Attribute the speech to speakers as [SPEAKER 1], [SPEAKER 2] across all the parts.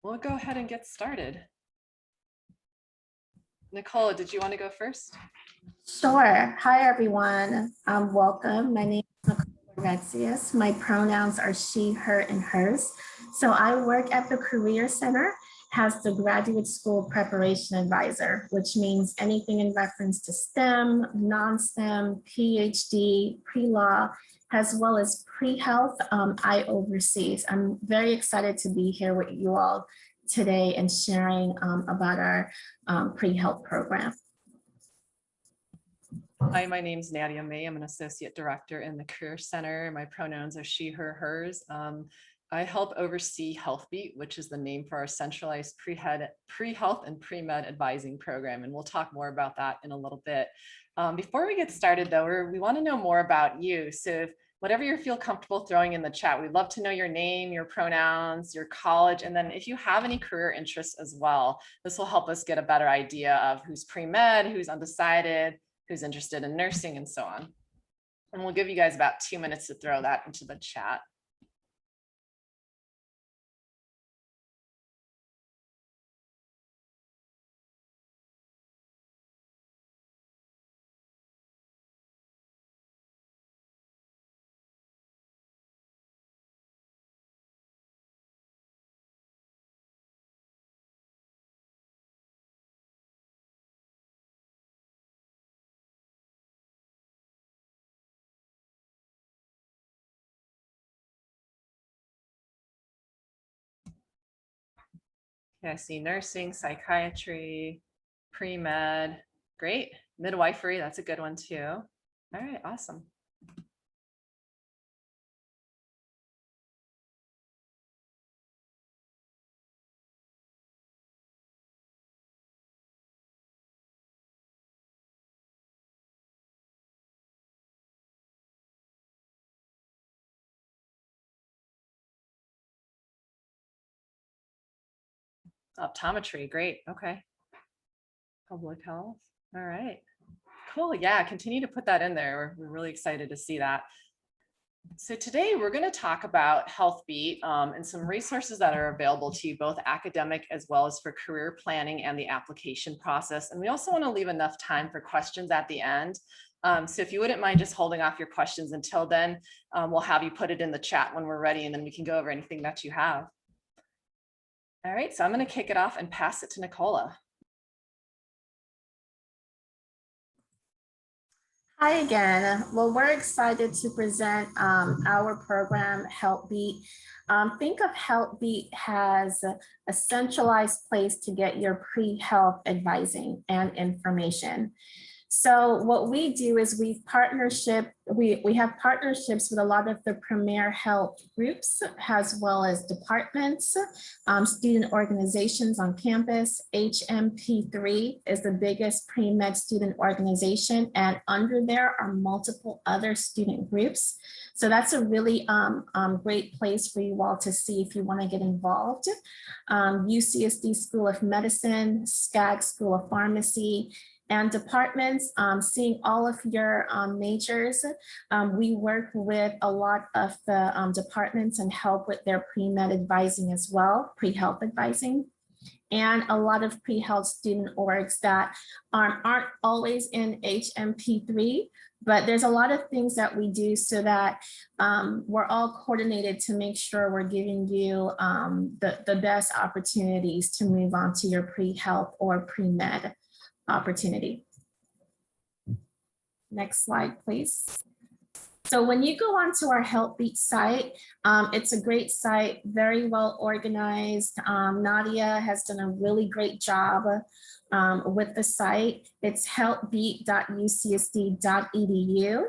[SPEAKER 1] We'll go ahead and get started. Nicola, did you want to go first?
[SPEAKER 2] Sure. Hi, everyone. Welcome. My name is Nicola Rexius. My pronouns are she, her, and hers. So I work at the Career Center as the Graduate School Preparation Advisor, which means anything in reference to STEM, non-STEM, PhD, pre-law, as well as pre-health, I oversee. I'm very excited to be here with you all today and sharing about our pre-health program.
[SPEAKER 1] Hi, my name is Nadia May. I'm an associate director in the Career Center. My pronouns are she, her, hers. I help oversee HealthBeat, which is the name for our centralized pre-health and pre-med advising program. And we'll talk more about that in a little bit. Before we get started, though, we want to know more about you. So whatever you feel comfortable throwing in the chat, we'd love to know your name, your pronouns, your college, and then if you have any career interests as well. This will help us get a better idea of who's pre-med, who's undecided, who's interested in nursing, and so on. And we'll give you guys about 2 minutes to throw that into the chat. I see nursing, psychiatry, pre-med, great. Midwifery, that's a good one too. All right, awesome. Optometry, great, okay. Public health, all right. Cool, yeah, continue to put that in there. We're really excited to see that. So today we're going to talk about HealthBeat and some resources that are available to you, both academic as well as for career planning and the application process. And we also want to leave enough time for questions at the end. So if you wouldn't mind just holding off your questions until then, we'll have you put it in the chat when we're ready, and then we can go over anything that you have. All right, so I'm going to kick it off and pass it to Nicola.
[SPEAKER 2] Hi again. Well, we're excited to present our program, HealthBeat. Think of HealthBeat as a centralized place to get your pre-health advising and information. So what we do is we have partnerships with a lot of the premier health groups, as well as departments, student organizations on campus. HMP3 is the biggest pre-med student organization, and under there are multiple other student groups. So that's a really great place for you all to see if you want to get involved. UCSD School of Medicine, SCAG School of Pharmacy, and departments, seeing all of your majors. We work with a lot of the departments and help with their pre-med advising as well, pre-health advising, and a lot of pre-health student orgs that aren't always in HMP3, but there's a lot of things that we do so that we're all coordinated to make sure we're giving you the best opportunities to move on to your pre-health or pre-med opportunity. Next slide, please. So when you go onto our HealthBeat site, it's a great site, very well organized. Nadia has done a really great job with the site. It's healthbeat.ucsd.edu.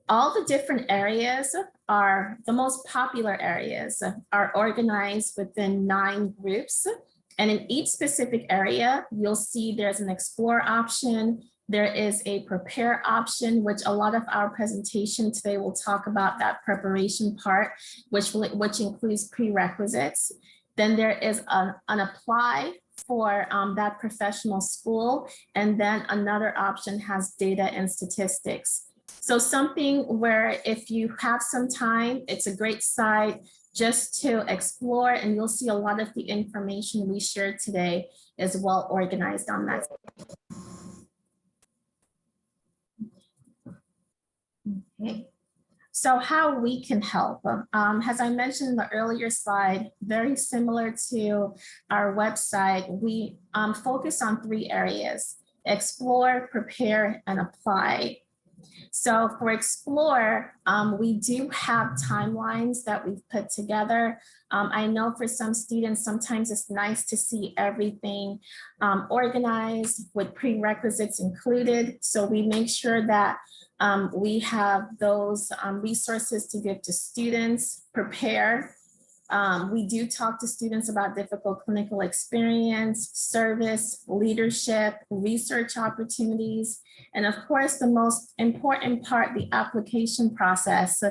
[SPEAKER 2] All the different areas are, the most popular areas are organized within 9 groups. And in each specific area, you'll see there's an explore option. There is a prepare option, which a lot of our presentation today will talk about that preparation part, which includes prerequisites. Then there is an apply for that professional school. And then another option has data and statistics. So something where if you have some time, it's a great site just to explore, and you'll see a lot of the information we shared today is well organized on that. Okay. So how we can help, as I mentioned in the earlier slide, very similar to our website, we focus on 3 areas: explore, prepare, and apply. So for explore, we do have timelines that we've put together. I know for some students, sometimes it's nice to see everything organized with prerequisites included. So we make sure that we have those resources to give to students. Prepare. We do talk to students about difficult clinical experience, service, leadership, research opportunities, and of course, the most important part, the application process.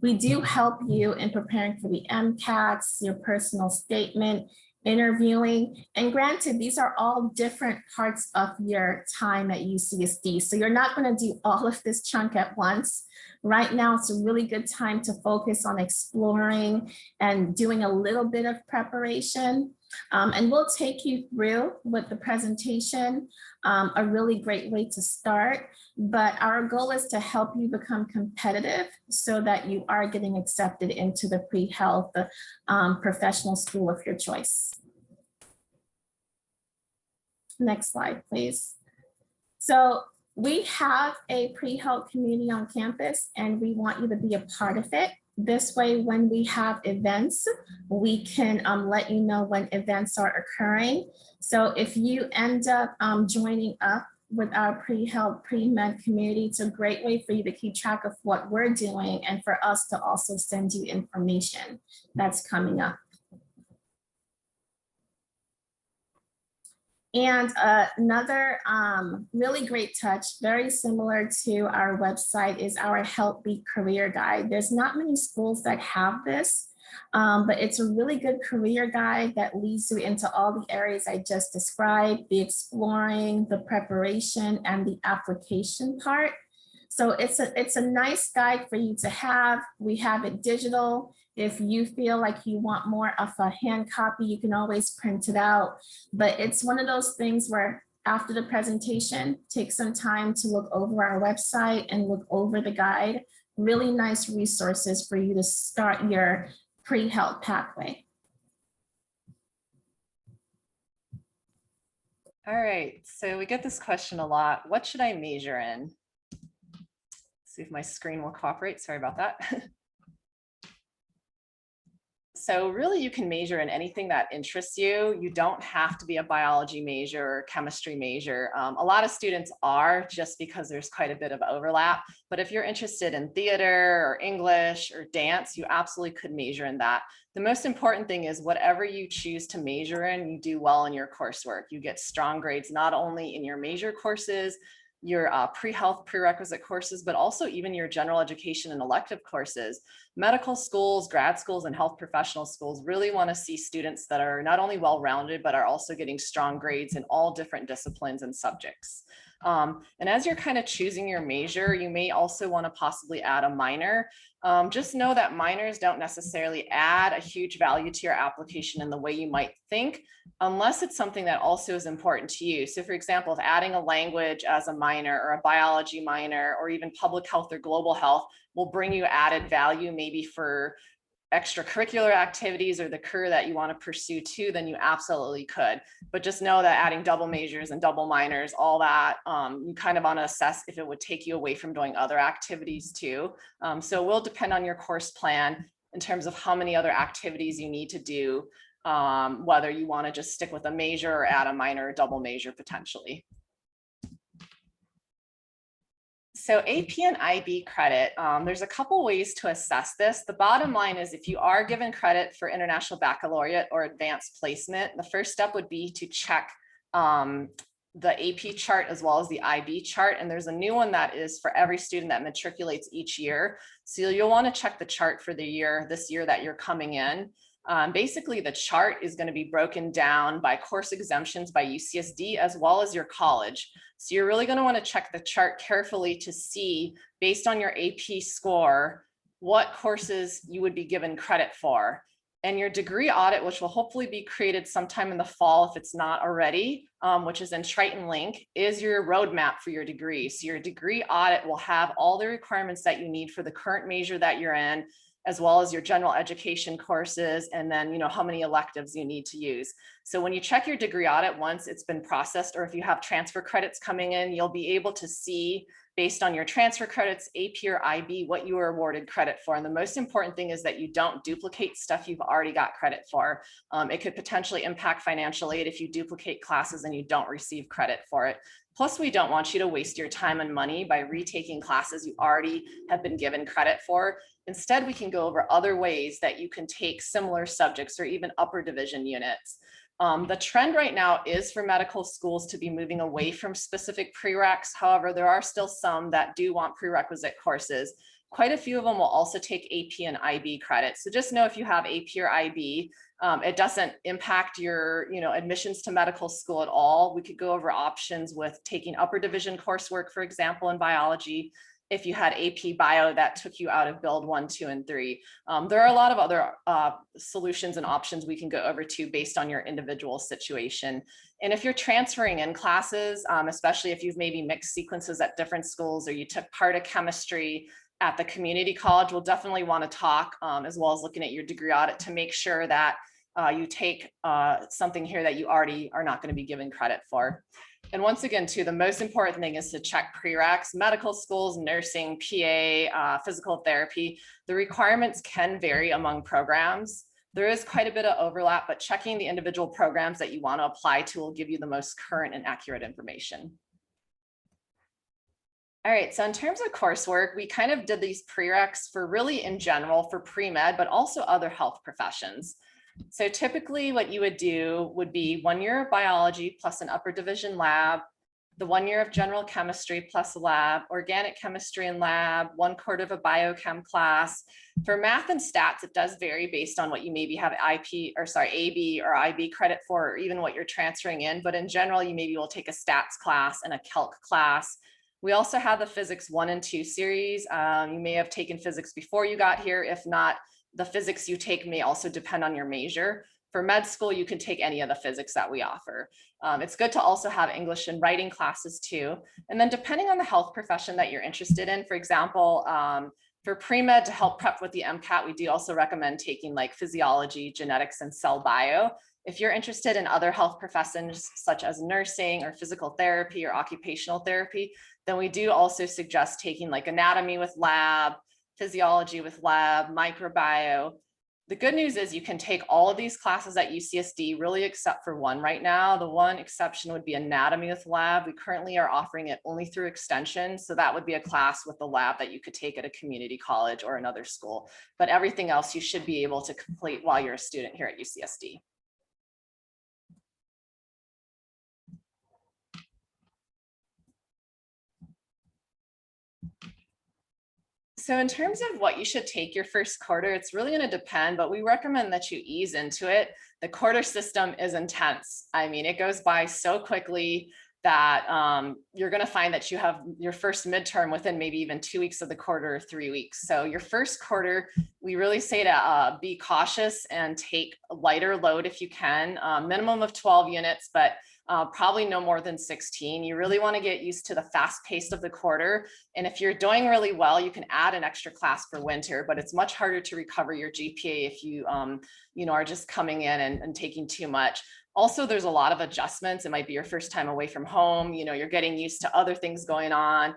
[SPEAKER 2] We do help you in preparing for the MCATs, your personal statement, interviewing, and granted, these are all different parts of your time at UCSD. So you're not going to do all of this chunk at once. Right now, it's a really good time to focus on exploring and doing a little bit of preparation. And we'll take you through with the presentation, a really great way to start. But our goal is to help you become competitive so that you are getting accepted into the pre-health professional school of your choice. Next slide, please. So we have a pre-health community on campus, and we want you to be a part of it. This way, when we have events, we can let you know when events are occurring. So if you end up joining up with our pre-health, pre-med community, it's a great way for you to keep track of what we're doing and for us to also send you information that's coming up. And another really great touch, very similar to our website, is our Help Beat Career Guide. There's not many schools that have this, but it's a really good career guide that leads you into all the areas I just described: the exploring, the preparation, and the application part. So it's a nice guide for you to have. We have it digital. If you feel like you want more of a hand copy, you can always print it out. But it's one of those things where after the presentation, take some time to look over our website and look over the guide. Really nice resources for you to start your pre-health pathway.
[SPEAKER 1] All right, so we get this question a lot. What should I major in? See if my screen will cooperate. Sorry about that. So really, you can major in anything that interests you. You don't have to be a biology major or chemistry major. A lot of students are, just because there's quite a bit of overlap. But if you're interested in theater or English or dance, you absolutely could major in that. The most important thing is whatever you choose to major in, you do well in your coursework. You get strong grades, not only in your major courses, your pre-health prerequisite courses, but also even your general education and elective courses. Medical schools, grad schools, and health professional schools really want to see students that are not only well-rounded, but are also getting strong grades in all different disciplines and subjects. And as you're kind of choosing your major, you may also want to possibly add a minor. Just know that minors don't necessarily add a huge value to your application in the way you might think, unless it's something that also is important to you. So for example, if adding a language as a minor or a biology minor or even public health or global health will bring you added value, maybe for extracurricular activities or the career that you want to pursue too, then you absolutely could. But just know that adding double majors and double minors, all that, you kind of want to assess if it would take you away from doing other activities too. So it will depend on your course plan in terms of how many other activities you need to do, whether you want to just stick with a major or add a minor or double major potentially. So AP and IB credit, there's a couple ways to assess this. The bottom line is if you are given credit for International Baccalaureate or advanced placement, the first step would be to check the AP chart as well as the IB chart. And there's a new one that is for every student that matriculates each year. So you'll want to check the chart for the year, this year that you're coming in. Basically, the chart is going to be broken down by course exemptions by UCSD as well as your college. So you're really going to want to check the chart carefully to see, based on your AP score, what courses you would be given credit for. And your degree audit, which will hopefully be created sometime in the fall if it's not already, which is in Triton Link, is your roadmap for your degree. So your degree audit will have all the requirements that you need for the current major that you're in, as well as your general education courses, and then how many electives you need to use. So when you check your degree audit, once it's been processed, or if you have transfer credits coming in, you'll be able to see based on your transfer credits, AP or IB, what you were awarded credit for. And the most important thing is that you don't duplicate stuff you've already got credit for. It could potentially impact financial aid if you duplicate classes and you don't receive credit for it. Plus, we don't want you to waste your time and money by retaking classes you already have been given credit for. Instead, we can go over other ways that you can take similar subjects or even upper division units. The trend right now is for medical schools to be moving away from specific prereqs. However, there are still some that do want prerequisite courses. Quite a few of them will also take AP and IB credits. So just know if you have AP or IB, it doesn't impact your admissions to medical school at all. We could go over options with taking upper division coursework, for example, in biology, if you had AP Bio that took you out of Build 1, 2, and 3. There are a lot of other solutions and options we can go over to based on your individual situation. And if you're transferring in classes, especially if you've maybe mixed sequences at different schools, or you took part of chemistry at the community college, we'll definitely want to talk, as well as looking at your degree audit to make sure that you take something here that you already are not going to be given credit for. And once again, too, the most important thing is to check prereqs. Medical schools, nursing, PA, physical therapy, the requirements can vary among programs. There is quite a bit of overlap, but checking the individual programs that you want to apply to will give you the most current and accurate information. All right, so in terms of coursework, we kind of did these prereqs for really in general for pre-med, but also other health professions. So typically what you would do would be 1 year of biology plus an upper division lab, the 1 year of general chemistry plus a lab, organic chemistry and lab, 1/4 of a biochem class. For math and stats, it does vary based on what you maybe have AB or IB credit for, or even what you're transferring in. But in general, you maybe will take a stats class and a calc class. We also have the physics 1 and 2 series. You may have taken physics before you got here. If not, the physics you take may also depend on your major. For med school, you can take any of the physics that we offer. It's good to also have English and writing classes too. And then depending on the health profession that you're interested in, for example, for pre-med to help prep with the MCAT, we do also recommend taking like physiology, genetics, and cell bio. If you're interested in other health professions such as nursing or physical therapy or occupational therapy, then we do also suggest taking like anatomy with lab, physiology with lab, microbio. The good news is you can take all of these classes at UCSD, really except for one right now. The one exception would be anatomy with lab. We currently are offering it only through extension. So that would be a class with the lab that you could take at a community college or another school. But everything else you should be able to complete while you're a student here at UCSD. So in terms of what you should take your first quarter, it's really going to depend, but we recommend that you ease into it. The quarter system is intense. I mean, it goes by so quickly that you're going to find that you have your first midterm within maybe even 2 weeks of the quarter or 3 weeks. So your first quarter, we really say to be cautious and take a lighter load if you can, minimum of 12 units, but probably no more than 16. You really want to get used to the fast pace of the quarter. And if you're doing really well, you can add an extra class for winter, but it's much harder to recover your GPA if you, are just coming in and taking too much. Also, there's a lot of adjustments. It might be your first time away from home. You're getting used to other things going on,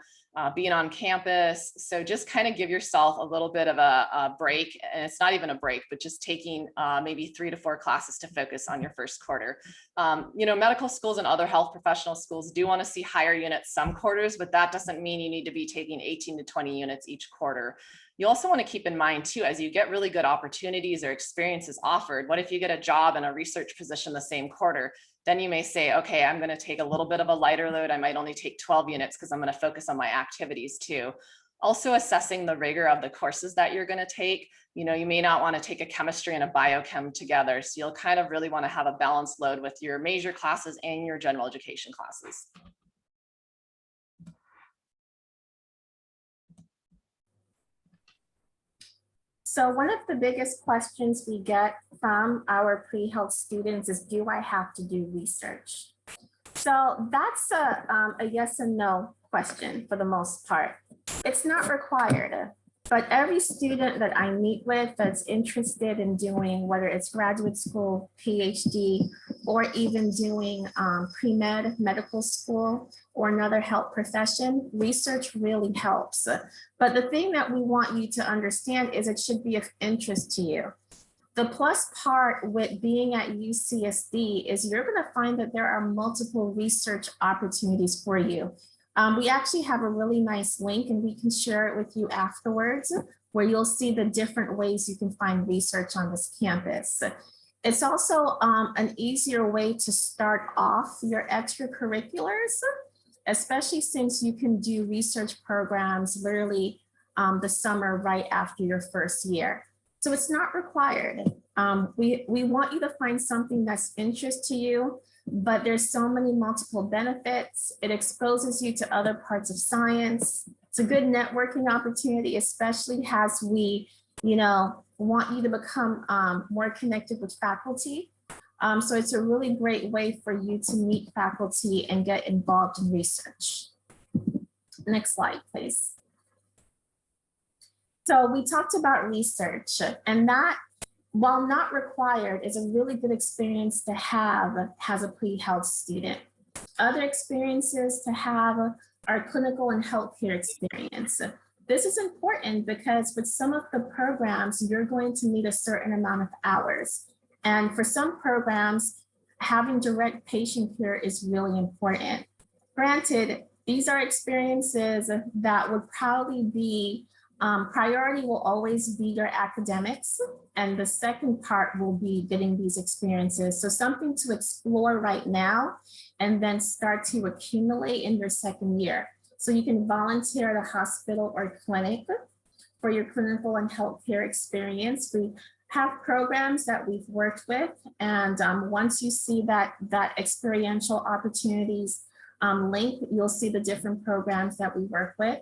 [SPEAKER 1] being on campus. So just kind of give yourself a little bit of a break. And it's not even a break, but just taking maybe 3 to 4 classes to focus on your first quarter. Medical schools and other health professional schools do want to see higher units some quarters, but that doesn't mean you need to be taking 18 to 20 units each quarter. You also want to keep in mind too, as you get really good opportunities or experiences offered, what if you get a job in a research position the same quarter? Then you may say, okay, I'm going to take a little bit of a lighter load. I might only take 12 units because I'm going to focus on my activities too. Also assessing the rigor of the courses that you're going to take. You may not want to take a chemistry and a biochem together. So you'll kind of really want to have a balanced load with your major classes and your general education classes.
[SPEAKER 2] So one of the biggest questions we get from our pre-health students is, do I have to do research? So that's a yes and no question for the most part. It's not required, but every student that I meet with that's interested in doing, whether it's graduate school, PhD, or even doing pre-med, medical school, or another health profession, research really helps. But the thing that we want you to understand is it should be of interest to you. The plus part with being at UCSD is you're going to find that there are multiple research opportunities for you. We actually have a really nice link, and we can share it with you afterwards, where you'll see the different ways you can find research on this campus. It's also an easier way to start off your extracurriculars, especially since you can do research programs literally the summer right after your first year. So it's not required. We want you to find something that's interest to you, but there's so many multiple benefits. It exposes you to other parts of science. It's a good networking opportunity, especially as we, want you to become more connected with faculty. So it's a really great way for you to meet faculty and get involved in research. Next slide, please. So we talked about research, and that, while not required, is a really good experience to have as a pre-health student. Other experiences to have are clinical and healthcare experience. This is important because with some of the programs, you're going to need a certain amount of hours. And for some programs, having direct patient care is really important. Granted, these are experiences that would probably be priority will always be your academics, and the second part will be getting these experiences. So something to explore right now and then start to accumulate in your second year. So you can volunteer at a hospital or clinic for your clinical and healthcare experience. We have programs that we've worked with, and once you see that experiential opportunities link, you'll see the different programs that we work with.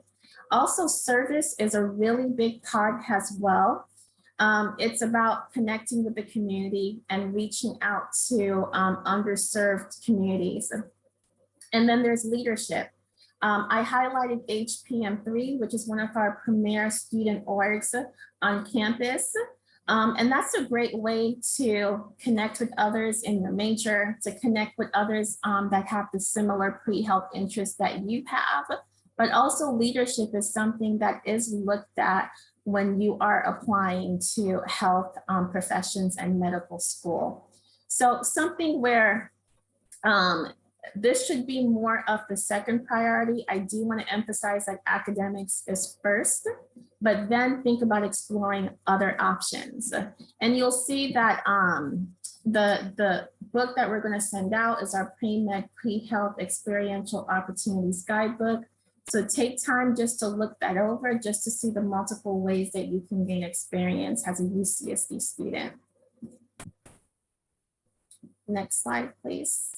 [SPEAKER 2] Also, service is a really big part as well. It's about connecting with the community and reaching out to underserved communities. And then there's leadership. I highlighted HPM3, which is one of our premier student orgs on campus. And that's a great way to connect with others in your major, to connect with others that have the similar pre-health interests that you have. But also leadership is something that is looked at when you are applying to health professions and medical school. So something where this should be more of the second priority. I do want to emphasize that academics is first, but then think about exploring other options. And you'll see that the book that we're going to send out is our Pre-Med Pre-Health Experiential Opportunities Guidebook. So take time just to look that over, just to see the multiple ways that you can gain experience as a UCSD student. Next slide, please.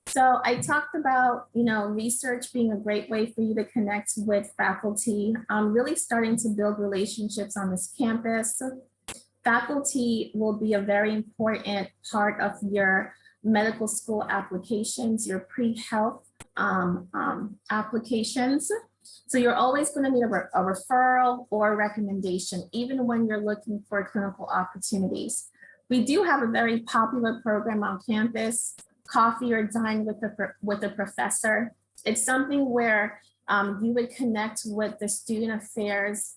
[SPEAKER 2] So I talked about, research being a great way for you to connect with faculty, really starting to build relationships on this campus. Faculty will be a very important part of your medical school applications, your pre-health applications. So you're always going to need a referral or a recommendation, even when you're looking for clinical opportunities. We do have a very popular program on campus, Coffee or Dine with a Professor. It's something where you would connect with the student affairs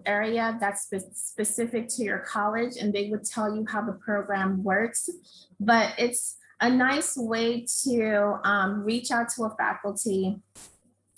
[SPEAKER 2] area that's specific to your college, and they would tell you how the program works. But it's a nice way to reach out to a faculty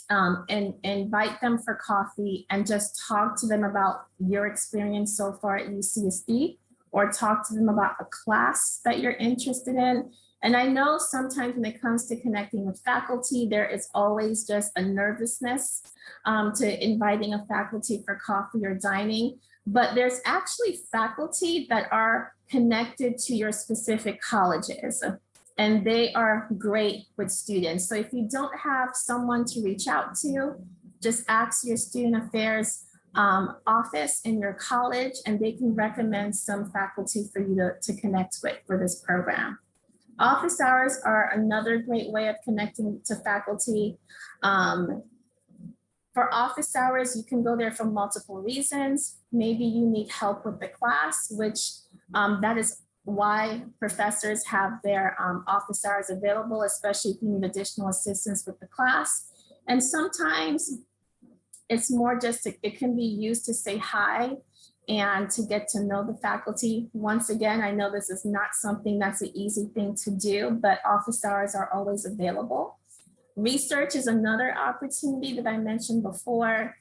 [SPEAKER 2] and invite them for coffee and just talk to them about your experience so far at UCSD, or talk to them about a class that you're interested in. And I know sometimes when it comes to connecting with faculty, there is always just a nervousness to inviting a faculty for coffee or dining, but there's actually faculty that are connected to your specific colleges, and they are great with students. So if you don't have someone to reach out to, just ask your student affairs office in your college, and they can recommend some faculty for you to connect with for this program. Office hours are another great way of connecting to faculty. For office hours, you can go there for multiple reasons. Maybe you need help with the class, which that is why professors have their office hours available, especially if you need additional assistance with the class. And sometimes it's more just, it can be used to say hi and to get to know the faculty. Once again, I know this is not something that's an easy thing to do, but office hours are always available. Research is another opportunity that I mentioned before.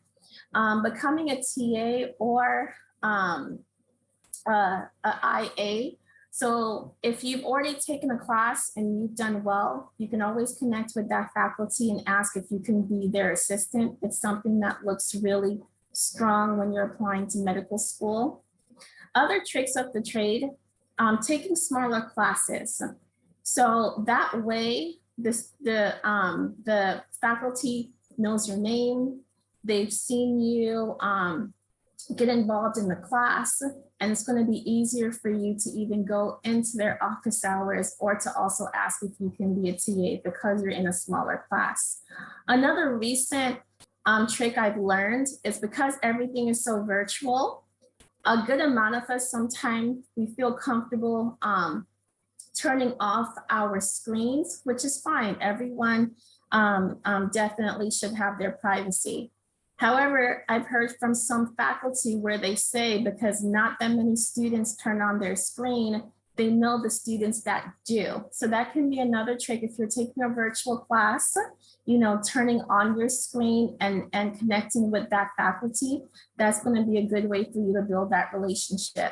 [SPEAKER 2] Becoming a TA or a IA. So if you've already taken a class and you've done well, you can always connect with that faculty and ask if you can be their assistant. It's something that looks really strong when you're applying to medical school. Other tricks of the trade, taking smaller classes. So that way, the faculty knows your name, they've seen you get involved in the class, and it's going to be easier for you to even go into their office hours or to also ask if you can be a TA because you're in a smaller class. Another recent trick I've learned is because everything is so virtual, a good amount of us sometimes we feel comfortable turning off our screens, which is fine. Everyone definitely should have their privacy. However, I've heard from some faculty where they say because not that many students turn on their screen, they know the students that do. So that can be another trick if you're taking a virtual class, you know, turning on your screen and connecting with that faculty. That's going to be a good way for you to build that relationship.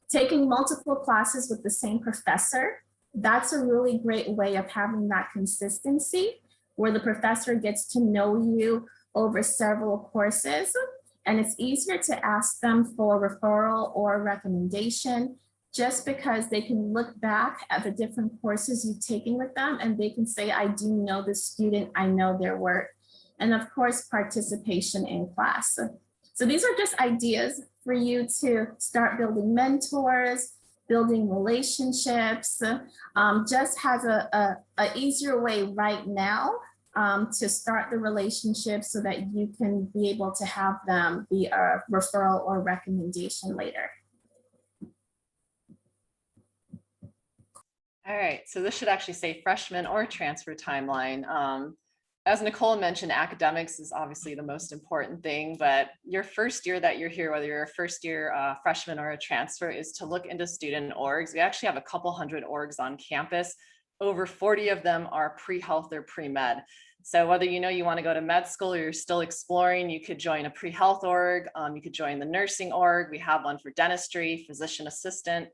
[SPEAKER 2] Taking multiple classes with the same professor, that's a really great way of having that consistency where the professor gets to know you over several courses, and it's easier to ask them for referral or recommendation just because they can look back at the different courses you've taken with them and they can say, I do know this student, I know their work. And of course, participation in class. So these are just ideas for you to start building mentors, building relationships, just has a easier way right now to start the relationship so that you can be able to have them be a referral or recommendation later.
[SPEAKER 1] All right, so this should actually say freshman or transfer timeline. As Nicole mentioned, academics is obviously the most important thing, but your first year that you're here, whether you're a first year freshman or a transfer, is to look into student orgs. We actually have a couple hundred orgs on campus. Over 40 of them are pre-health or pre-med. So whether you know you want to go to med school or you're still exploring, you could join a pre-health org, you could join the nursing org. We have one for dentistry, physician assistant.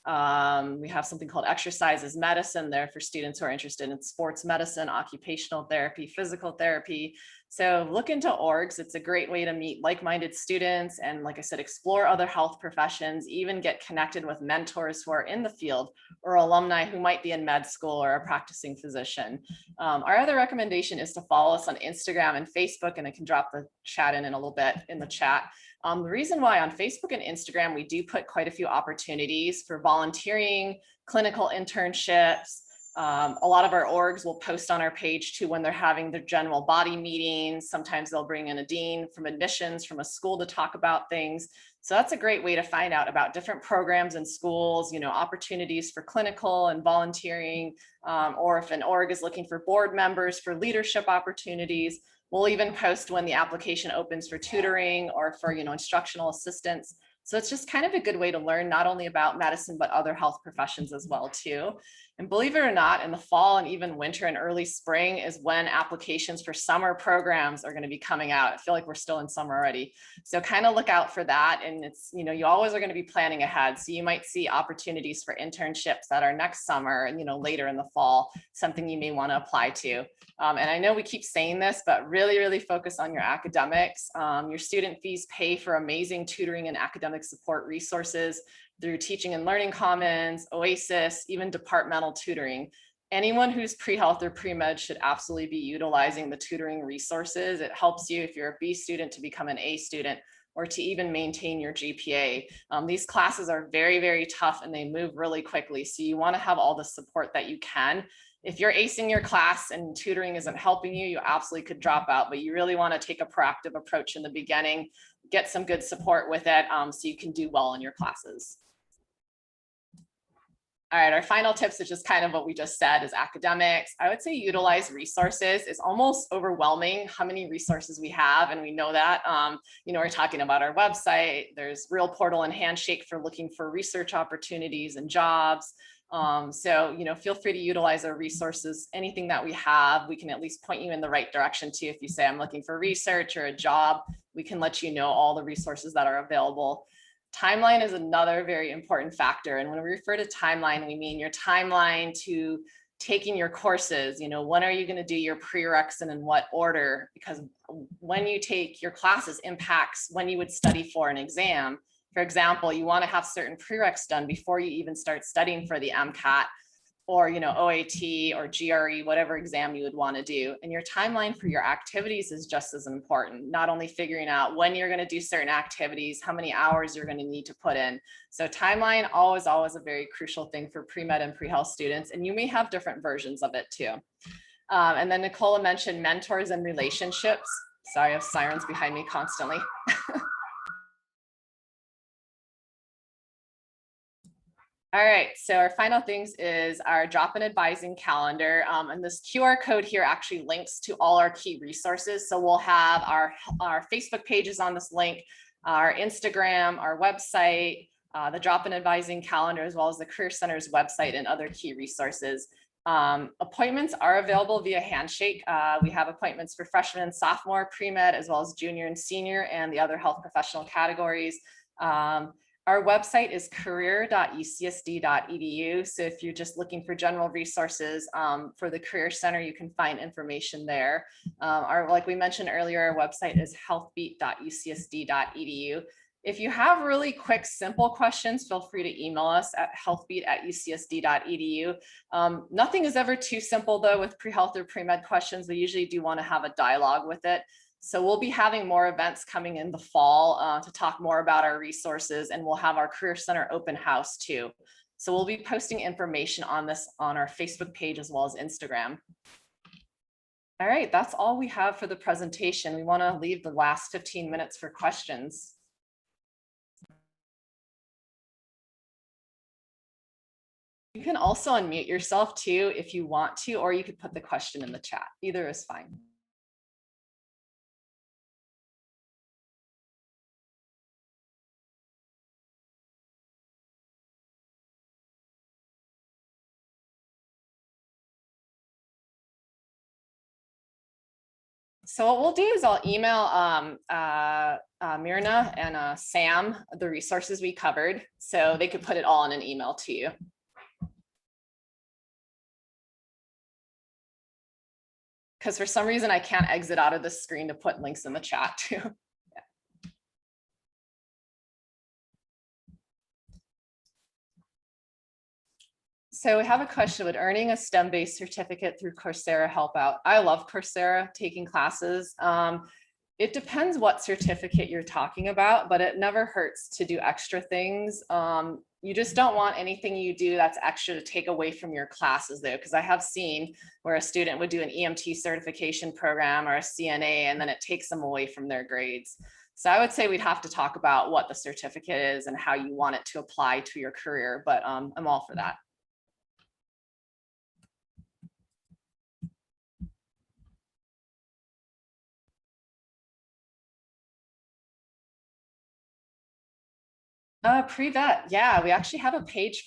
[SPEAKER 1] We have something called exercises medicine there for students who are interested in sports medicine, occupational therapy, physical therapy. So look into orgs. It's a great way to meet like-minded students and, like I said, explore other health professions, even get connected with mentors who are in the field or alumni who might be in med school or a practicing physician. Our other recommendation is to follow us on Instagram and Facebook, and I can drop the chat in a little bit in the chat. The reason why on Facebook and Instagram, we do put quite a few opportunities for volunteering, clinical internships. A lot of our orgs will post on our page too when they're having their general body meetings. Sometimes they'll bring in a dean from admissions from a school to talk about things. So that's a great way to find out about different programs in schools, you know, opportunities for clinical and volunteering, or if an org is looking for board members for leadership opportunities. We'll even post when the application opens for tutoring or for, you know, instructional assistants. So it's just kind of a good way to learn not only about medicine, but other health professions as well too. And believe it or not, in the fall and even winter and early spring is when applications for summer programs are going to be coming out. I feel like we're still in summer already. So kind of look out for that. And it's, you know, you always are going to be planning ahead. So you might see opportunities for internships that are next summer and, you know, later in the fall, something you may want to apply to. And I know we keep saying this, but really, really focus on your academics. Your student fees pay for amazing tutoring and academic support resources through Teaching and Learning Commons, OASIS, even departmental tutoring. Anyone who's pre-health or pre-med should absolutely be utilizing the tutoring resources. It helps you if you're a B student to become an A student. or to even maintain your GPA. These classes are very, very tough and they move really quickly. So you want to have all the support that you can. If you're acing your class and tutoring isn't helping you, you absolutely could drop out, but you really want to take a proactive approach in the beginning, get some good support with it so you can do well in your classes. All right, our final tips is just kind of what we just said is academics. I would say utilize resources. It's almost overwhelming how many resources we have, and we know that. We're talking about our website. There's Real Portal and Handshake for looking for research opportunities and jobs. Feel free to utilize our resources. Anything that we have, we can at least point you in the right direction to. If you say I'm looking for research or a job, we can let you know all the resources that are available. Timeline is another very important factor. And when we refer to timeline, we mean your timeline to taking your courses. When are you going to do your prereqs and in what order? Because when you take your classes impacts when you would study for an exam. For example, you want to have certain prereqs done before you even start studying for the MCAT or OAT or GRE, whatever exam you would want to do. And your timeline for your activities is just as important, not only figuring out when you're going to do certain activities, how many hours you're going to need to put in. So timeline, always a very crucial thing for pre-med and pre-health students. And you may have different versions of it too. And then Nicola mentioned mentors and relationships. Sorry, I have sirens behind me constantly. All right, so our final things is our drop-in advising calendar. And this QR code here actually links to all our key resources. So we'll have our Facebook pages on this link, our Instagram, our website, the drop-in advising calendar, as well as the Career Center's website and other key resources. Appointments are available via Handshake. We have appointments for freshman and sophomore, pre-med, as well as junior and senior, and the other health professional categories. Our website is career.ucsd.edu. So if you're just looking for general resources for the Career Center, you can find information there. Like we mentioned earlier, our website is healthbeat.ucsd.edu. If you have really quick, simple questions, feel free to email us at healthbeat@ucsd.edu. Nothing is ever too simple though with pre-health or pre-med questions. We usually do want to have a dialogue with it. So we'll be having more events coming in the fall to talk more about our resources, and we'll have our Career Center open house too. So we'll be posting information on this on our Facebook page as well as Instagram. All right, that's all we have for the presentation. We want to leave the last 15 minutes for questions. You can also unmute yourself too if you want to, or you could put the question in the chat. Either is fine. So what we'll do is I'll email Myrna and Sam the resources we covered, so they could put it all in an email to you. Because for some reason I can't exit out of this screen to put links in the chat too. So we have a question: would earning a STEM-based certificate through Coursera help out? I love Coursera, taking classes. It depends what certificate you're talking about, but it never hurts to do extra things. You just don't want anything you do that's extra to take away from your classes though, because I have seen where a student would do an EMT certification program or a CNA, and then it takes them away from their grades. So I would say we'd have to talk about what the certificate is and how you want it to apply to your career, but I'm all for that. Pre-vet, yeah, we actually have a page for